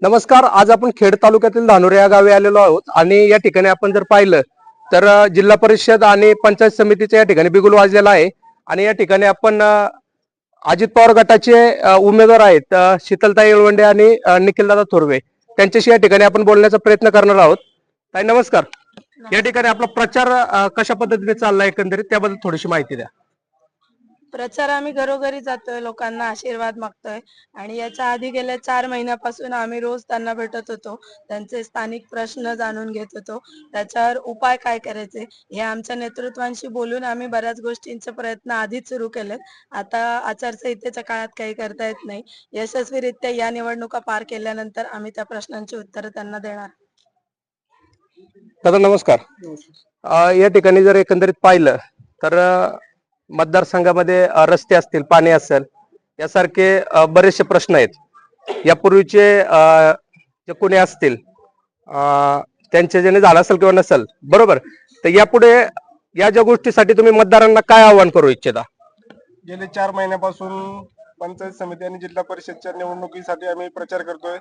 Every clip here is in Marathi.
नमस्कार. आज आपण खेड तालुक्यातील धानोरे या गावी आलेलो आहोत आणि या ठिकाणी आपण जर पाहिलं तर जिल्हा परिषद आणि पंचायत समितीच्या या ठिकाणी बिगुल वाजलेला आहे. आणि या ठिकाणी आपण अजित पवार गटाचे उमेदवार आहेत शीतलताई येळवंडे आणि निखिलदादा थोरवे, त्यांच्याशी या ठिकाणी आपण बोलण्याचा प्रयत्न करणार आहोत. ताई नमस्कार. या ठिकाणी आपला प्रचार कशा पद्धतीने चाललाय एकंदरीत त्याबद्दल थोडीशी माहिती द्या. प्रचार आम्ही घरोघरी जातोय, लोकांना आशीर्वाद मागतोय आणि याच्या आधी गेल्या 4 महिन्यापासून आम्ही रोज त्यांना भेटत होतो. त्यांचे स्थानिक प्रश्न जाणून घेत होतो. त्याच्यावर उपाय काय करायचे हे आमच्या नेतृत्वांशी बोलून आम्ही बऱ्याच गोष्टींचे प्रयत्न आधीच सुरू केलेत. आता आचारसंहितेच्या काळात काही करता येत नाही. यशस्वीरित्या या निवडणुका पार केल्यानंतर आम्ही त्या प्रश्नांची उत्तरं त्यांना देणार. दादा नमस्कार. या ठिकाणी जर एकंदरीत पाहिलं तर मतदारसंघामध्ये रस्ते असतील, पाणी असेल, यासारखे बरेचसे प्रश्न आहेत. यापूर्वीचे जे कोणी असतील त्यांचे ज्याने झालं असेल किंवा नसेल, बरोबर, तर यापुढे या ज्या गोष्टीसाठी तुम्ही मतदारांना काय आव्हान करू इच्छिता? गेले 4 महिन्यापासून पंचायत समिती आणि जिल्हा परिषदच्या निवडणुकीसाठी आम्ही प्रचार करतोय.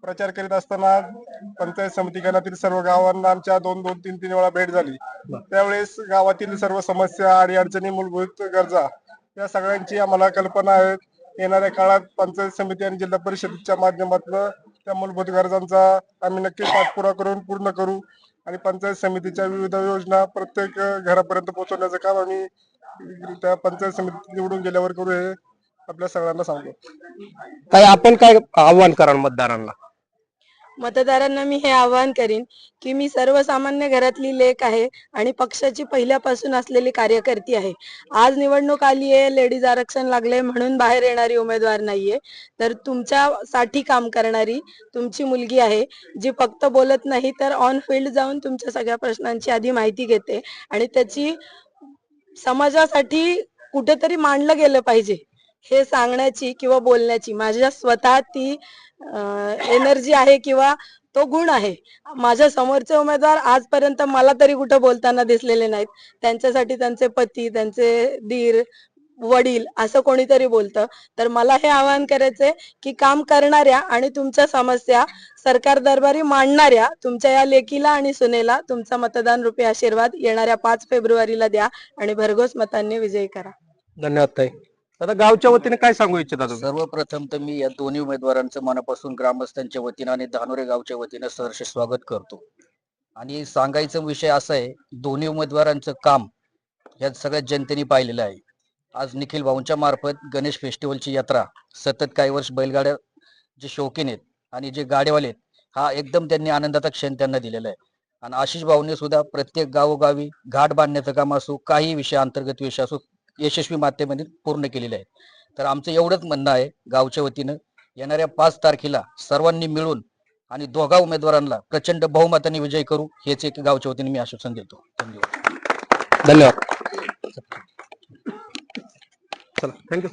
प्रचार करीत असताना पंचायत समिती गणातील सर्व गावांना आमच्या 2-3 वेळा भेट झाली. त्यावेळेस गावातील सर्व समस्या आणि अडचणी, मूलभूत गरजा या सगळ्यांची आम्हाला कल्पना आहे. येणाऱ्या काळात पंचायत समिती आणि जिल्हा परिषदेच्या माध्यमातून त्या मूलभूत गरजांचा आम्ही नक्की पाठपुरावा करून पूर्ण करू आणि पंचायत समितीच्या विविध योजना प्रत्येक घरापर्यंत पोहोचवण्याचं काम आम्ही त्या पंचायत समिती निवडून गेल्यावर करू, हे आपल्या सगळ्यांना सांगतो. काय आपण काय आव्हान कराल मतदारांना? मतदारांना मी हे आवाहन करीन की मी सर्वसामान्य घरातली लेक आहे आणि पक्षाची पहिल्यापासून असलेली कार्यकर्ती आहे. आज निवडणूक आली आहे, लेडीज आरक्षण लागले म्हणून बाहेर येणारी उमेदवार नाहीये, तर तुमच्यासाठी काम करणारी तुमची मुलगी आहे, जी फक्त बोलत नाही तर ऑन फील्ड जाऊन तुमच्या सगळ्या प्रश्नांची आधी माहिती घेते आणि त्याची समाजासाठी कुठेतरी मांडलं गेलं पाहिजे हे सांगण्याची किंवा बोलण्याची माझ्या स्वतः ती एनर्जी आहे किंवा तो गुण आहे. माझ्या समोरचे उमेदवार आजपर्यंत मला तरी कुठं बोलताना दिसलेले नाहीत. त्यांच्यासाठी त्यांचे पती, त्यांचे दीर, वडील असं कोणीतरी बोलतं. तर मला हे आवाहन करायचंय की काम करणाऱ्या आणि तुमच्या समस्या सरकार दरबारी मांडणाऱ्या तुमच्या या लेकीला आणि सुनेला तुमचा मतदान रूपी आशीर्वाद येणाऱ्या 5 फेब्रुवारीला द्या आणि भरघोस मतांनी विजयी करा. धन्यवाद ताई. आता गावच्या वतीने काय सांगू इच्छिता तुम्ही? सर्वप्रथम तर मी या दोन्ही उमेदवारांचं मनापासून ग्रामस्थांच्या वतीनं आणि धानोरे गावच्या वतीनं सहर्ष स्वागत करतो. आणि सांगायचा विषय असा आहे, दोन्ही उमेदवारांचं काम या सगळ्या जनतेने पाहिलेलं आहे. आज निखिल भाऊंच्या मार्फत गणेश फेस्टिवलची यात्रा सतत काही वर्ष बैलगाड्या जे शौकीन आहेत आणि जे गाडीवाले आहेत, हा एकदम त्यांनी आनंदाचा क्षण त्यांना दिलेला आहे. आणि आशिष भाऊने सुद्धा प्रत्येक गावोगावी घाट बांधण्याचं काम असो, काही विषय अंतर्गत विषय असो, यशस्वी माध्यमाने पूर्ण केलेले आहे. तर आमचं एवढंच म्हणणं आहे गावच्या वतीनं, येणाऱ्या 5 तारखेला सर्वांनी मिळून आणि दोघा उमेदवारांना प्रचंड बहुमताने विजय करू, हेच एक गावच्या वतीने मी आश्वासन देतो. धन्यवाद. धन्यवाद. चला, थँक्यू.